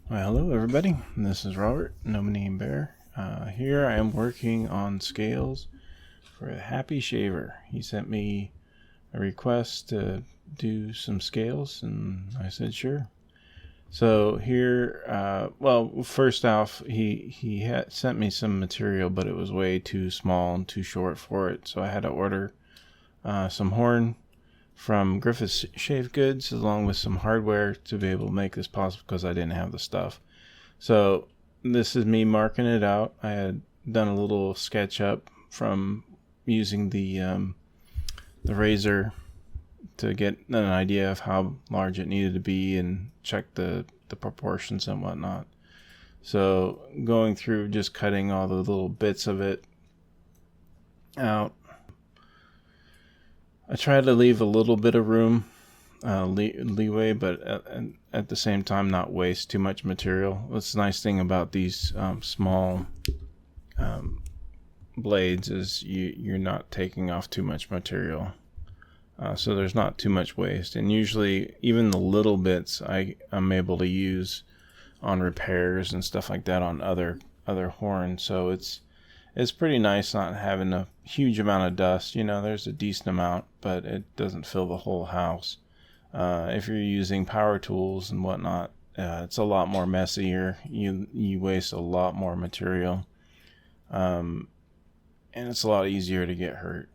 Well, hello everybody. This is Robert, No Name Bear. Here I am working on scales for a Happy Shaver. He sent me a request to do some scales, and I said sure. So here, first off, he had sent me some material, but it was way too small and too short for it. So I had to order some horn from Griffith's Shave Goods, along with some hardware to be able to make this possible because I didn't have the stuff. So this is me marking it out. I had done a little sketch up from using the razor to get an idea of how large it needed to be and check the proportions and whatnot. So going through just cutting all the little bits of it out. I try to leave a little bit of room, leeway, but at the same time not waste too much material. What's the nice thing about these small blades is you're not taking off too much material. So there's not too much waste. And usually even the little bits I'm able to use on repairs and stuff like that on other horns. So it's pretty nice not having a huge amount of dust. There's a decent amount, but it doesn't fill the whole house. If you're using power tools and whatnot, it's a lot more messier. You waste a lot more material, and it's a lot easier to get hurt.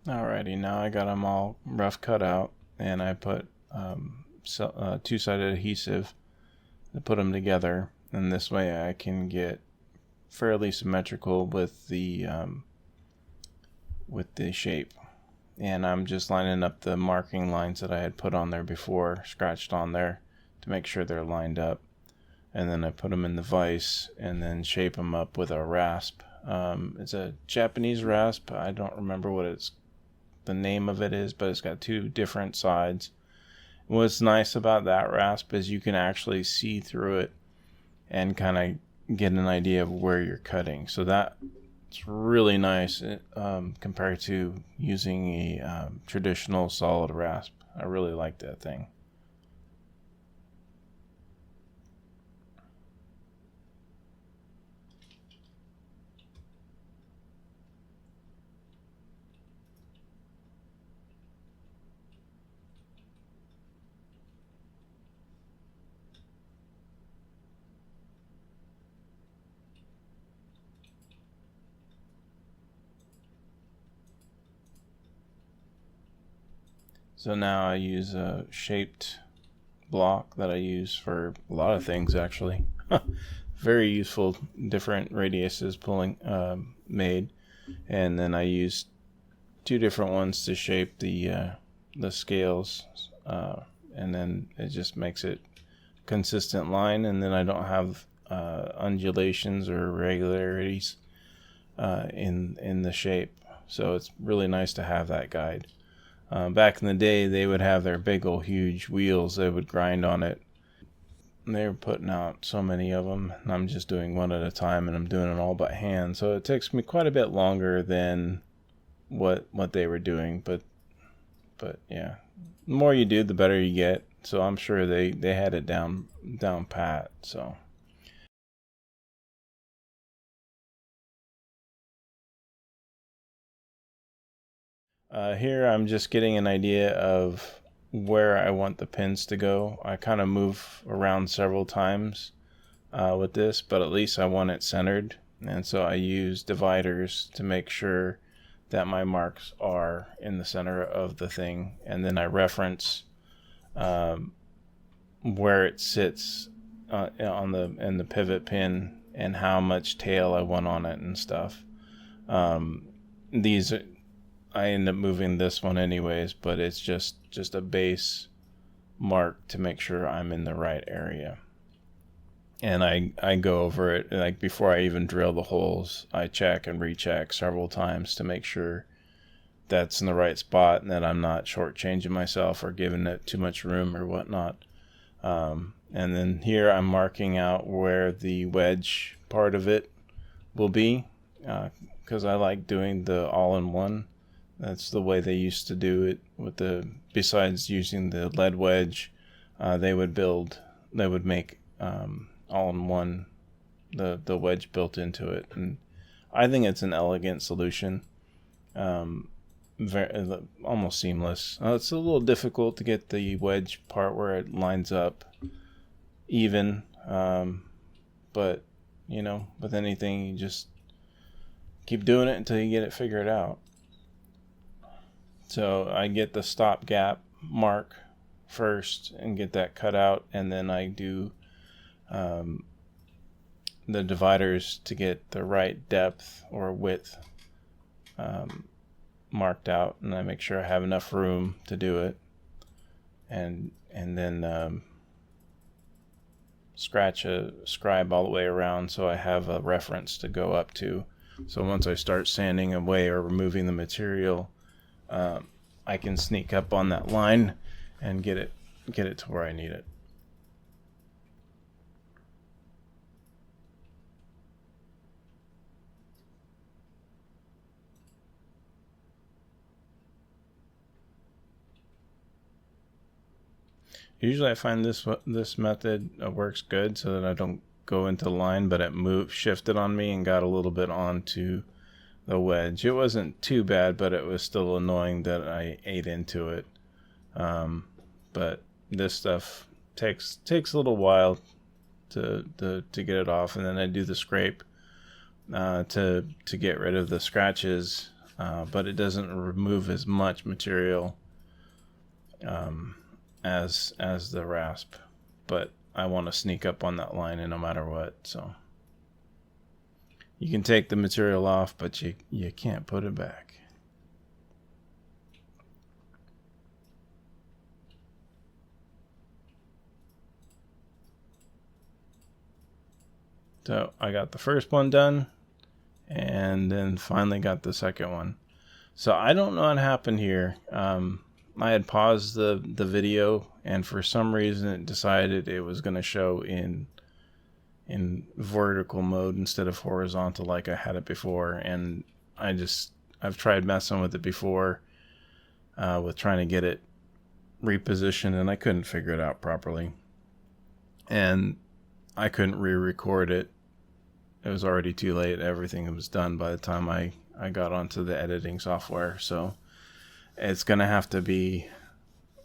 Alrighty, now I got them all rough cut out, and I put two-sided adhesive to put them together, and this way I can get fairly symmetrical with the shape. And I'm just lining up the marking lines that I had put on there before, scratched on there, to make sure they're lined up. And then I put them in the vise and then shape them up with a rasp. It's a Japanese rasp. I don't remember what the name of it is, but it's got two different sides. What's nice about that rasp is you can actually see through it and kind of get an idea of where you're cutting. So that's really nice compared to using a traditional solid rasp. I really like that thing. So now I use a shaped block that I use for a lot of things, actually. Very useful, different radiuses made. And then I use two different ones to shape the scales. And then it just makes it consistent line, and then I don't have undulations or irregularities in the shape. So it's really nice to have that guide. Back in the day, they would have their big old huge wheels. They would grind on it. And they were putting out so many of them, and I'm just doing one at a time, and I'm doing it all by hand. So it takes me quite a bit longer than what they were doing. But yeah, the more you do, the better you get. So I'm sure they had it down pat. So. Here I'm just getting an idea of where I want the pins to go. I kind of move around several times with this, but at least I want it centered. And so I use dividers to make sure that my marks are in the center of the thing. And then I reference where it sits in the pivot pin and how much tail I want on it and stuff. I end up moving this one anyways, but it's just a base mark to make sure I'm in the right area. and I go over it, like before I even drill the holes. I check and recheck several times to make sure that's in the right spot and that I'm not shortchanging myself or giving it too much room or whatnot. And then here I'm marking out where the wedge part of it will be, because I like doing the all-in-one. That's the way they used to do it with the, besides using the lead wedge, they would make all-in-one, the wedge built into it. And I think it's an elegant solution. Very, almost seamless. It's a little difficult to get the wedge part where it lines up even, but you know, with anything, you just keep doing it until you get it figured out. So I get the stop gap mark first and get that cut out, and then I do the dividers to get the right depth or width marked out, and I make sure I have enough room to do it, and then scratch a scribe all the way around so I have a reference to go up to. So once I start sanding away or removing the material, I can sneak up on that line and get it to where I need it. Usually I find this method works good so that I don't go into the line, but it shifted on me and got a little bit onto the wedge. It wasn't too bad, but it was still annoying that I ate into it. But this stuff takes a little while to get it off, and then I do the scrape to get rid of the scratches, but it doesn't remove as much material as the rasp, but I want to sneak up on that line no matter what. So you can take the material off, but you can't put it back. So I got the first one done, and then finally got the second one. So I don't know what happened here. I had paused the video, and for some reason it decided it was going to show in vertical mode instead of horizontal like I had it before. And I've tried messing with it before, with trying to get it repositioned, and I couldn't figure it out properly. And I couldn't re-record it. It was already too late. Everything was done by the time I got onto the editing software. So it's going to have to be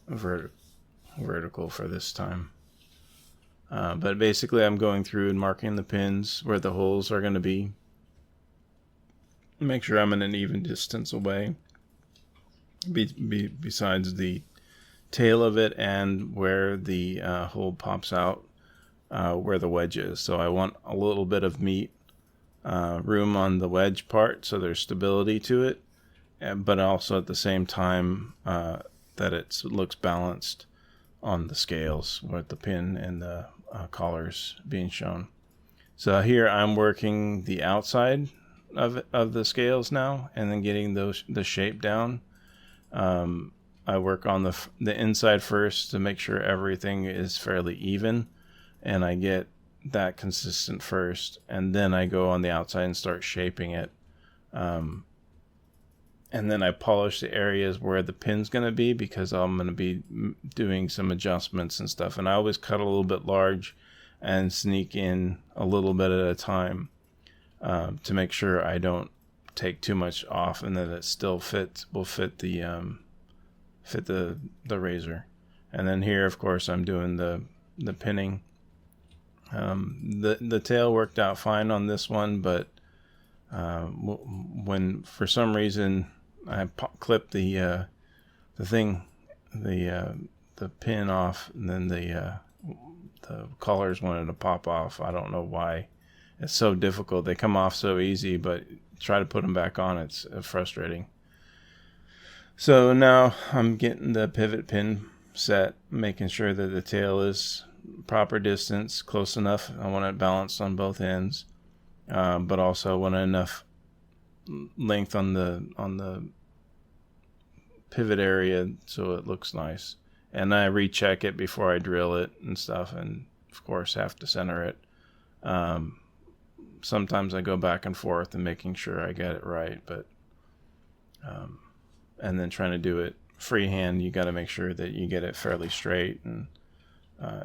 vertical for this time. But basically I'm going through and marking the pins where the holes are going to be. Make sure I'm in an even distance away. Besides the tail of it and where the hole pops out, where the wedge is. So I want a little bit of meat, room on the wedge part so there's stability to it. But also at the same time that it looks balanced on the scales with the pin and the collars being shown. So here I'm working the outside of the scales now, and then getting the shape down. I work on the inside first to make sure everything is fairly even, and I get that consistent first, and then I go on the outside and start shaping it. And then I polish the areas where the pin's going to be, because I'm going to be doing some adjustments and stuff. And I always cut a little bit large and sneak in a little bit at a time, to make sure I don't take too much off, and that it still will fit the razor. And then here, of course, I'm doing the pinning. The tail worked out fine on this one, but when for some reason I clipped the pin off, and then the collars wanted to pop off. I don't know why. It's so difficult. They come off so easy, but try to put them back on, it's frustrating. So now I'm getting the pivot pin set, making sure that the tail is proper distance, close enough. I want it balanced on both ends, but also want enough length on the pivot area so it looks nice. And I recheck it before I drill it and stuff, and of course have to center it. Sometimes I go back and forth and making sure I get it right, but and then trying to do it freehand, you got to make sure that you get it fairly straight and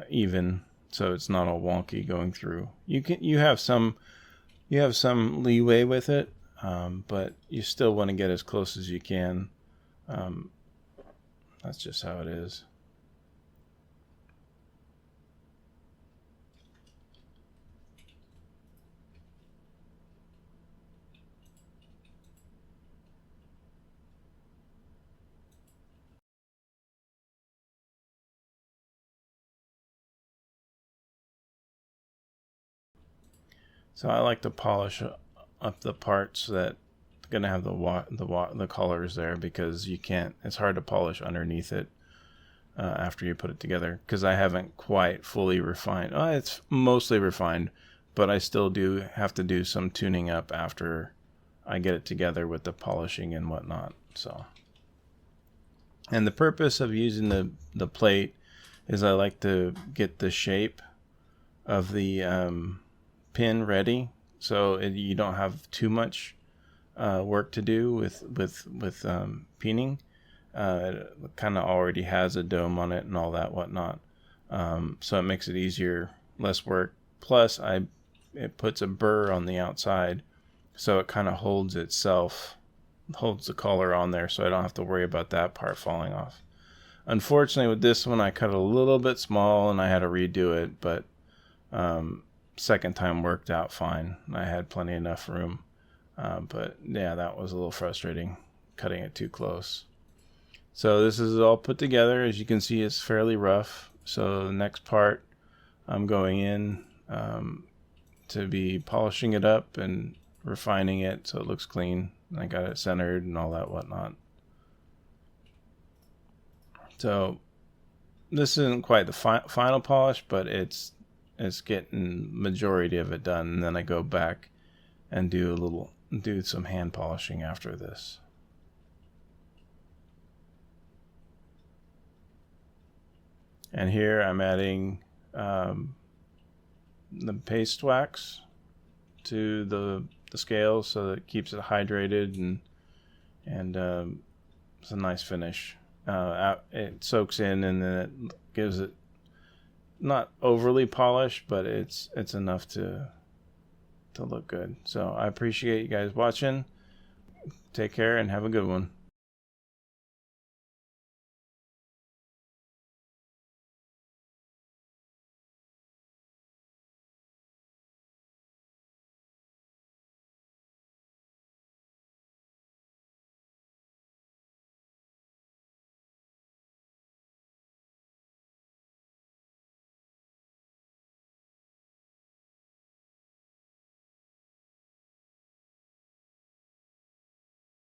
even, so it's not all wonky going through. You have some leeway with it, but you still want to get as close as you can. That's just how it is. So I like to polish up the parts that are gonna have the colors there, because you can't. It's hard to polish underneath it after you put it together, because I haven't quite fully refined. It's mostly refined, but I still do have to do some tuning up after I get it together with the polishing and whatnot. So, and the purpose of using the plate is I like to get the shape of the pin ready, so you don't have too much work to do with peening. It kind of already has a dome on it and all that whatnot, so it makes it easier, less work. Plus, it puts a burr on the outside, so it kind of holds the collar on there, so I don't have to worry about that part falling off. Unfortunately, with this one, I cut it a little bit small and I had to redo it, but second time worked out fine. I had plenty enough room, but yeah, that was a little frustrating, cutting it too close. So this is all put together. As you can see, it's fairly rough. So the next part, I'm going in to be polishing it up and refining it so it looks clean. I got it centered and all that whatnot. So this isn't quite the final polish, but it's getting majority of it done, and then I go back and do some hand polishing after this. And here I'm adding the paste wax to the scale so that it keeps it hydrated, and it's a nice finish. It soaks in, and then it gives it not overly polished, but it's enough to look good. So I appreciate you guys watching. Take care and have a good one.